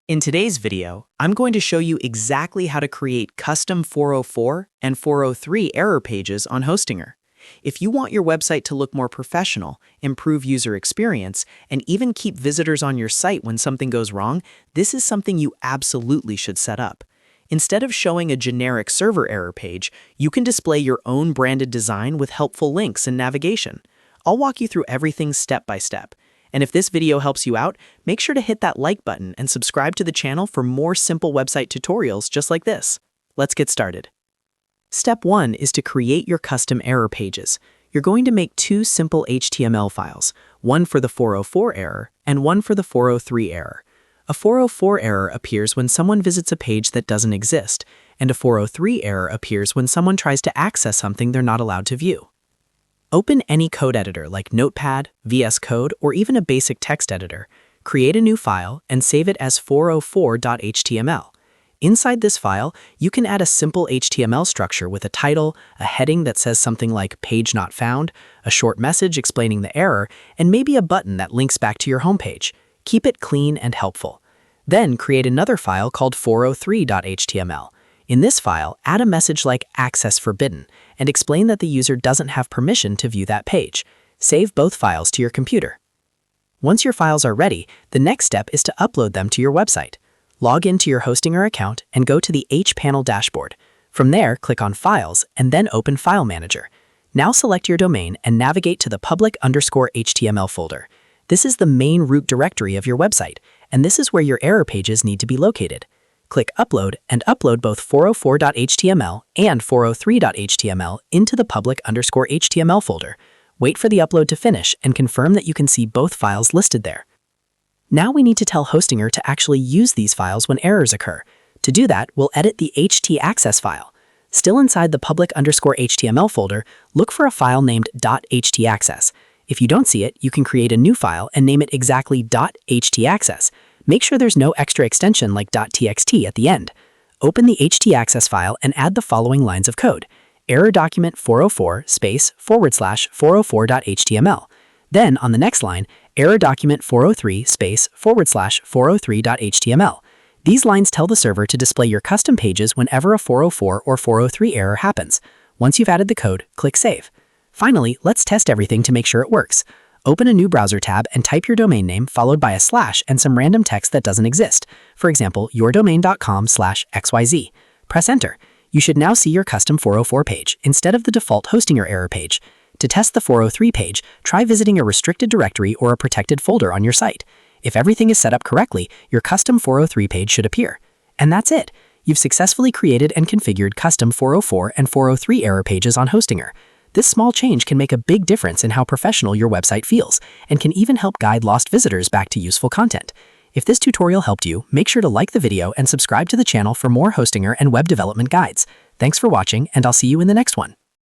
In today's video, I'm going to show you exactly how to create custom 404 and 403 error pages on Hostinger. If you want your website to look more professional, improve user experience, and even keep visitors on your site when something goes wrong, this is something you absolutely should set up. Instead of showing a generic server error page, you can display your own branded design with helpful links and navigation. I'll walk you through everything step by step. And if this video helps you out, make sure to hit that like button and subscribe to the channel for more simple website tutorials just like this. Let's get started. Step 1 is to create your custom error pages. You're going to make two simple HTML files, one for the 404 error and one for the 403 error. A 404 error appears when someone visits a page that doesn't exist, and a 403 error appears when someone tries to access something they're not allowed to view. Open any code editor like Notepad, VS Code, or even a basic text editor. Create a new file and save it as 404.html. Inside this file, you can add a simple HTML structure with a title, a heading that says something like "Page Not Found," a short message explaining the error, and maybe a button that links back to your homepage. Keep it clean and helpful. Then create another file called 403.html. In this file, add a message like "Access Forbidden" and explain that the user doesn't have permission to view that page. Save both files to your computer. Once your files are ready, the next step is to upload them to your website. Log into your Hostinger account and go to the hPanel dashboard. From there, click on Files and then open File Manager. Now select your domain and navigate to the public_HTML folder. This is the main root directory of your website, and this is where your error pages need to be located. Click Upload and upload both 404.html and 403.html into the public_HTML folder. Wait for the upload to finish and confirm that you can see both files listed there. Now we need to tell Hostinger to actually use these files when errors occur. To do that, we'll edit the htaccess file. Still inside the public_HTML folder, look for a file named .htaccess. If you don't see it, you can create a new file and name it exactly .htaccess. Make sure there's no extra extension like .txt at the end. Open the htaccess file and add the following lines of code. Error document 404 /404.html. Then, on the next line, error document 403 /403.html. These lines tell the server to display your custom pages whenever a 404 or 403 error happens. Once you've added the code, click Save. Finally, let's test everything to make sure it works. Open a new browser tab and type your domain name followed by a slash and some random text that doesn't exist. For example, yourdomain.com/xyz. Press Enter. You should now see your custom 404 page instead of the default Hostinger error page. To test the 403 page, try visiting a restricted directory or a protected folder on your site. If everything is set up correctly, your custom 403 page should appear. And that's it. You've successfully created and configured custom 404 and 403 error pages on Hostinger. This small change can make a big difference in how professional your website feels, and can even help guide lost visitors back to useful content. If this tutorial helped you, make sure to like the video and subscribe to the channel for more Hostinger and web development guides. Thanks for watching, and I'll see you in the next one.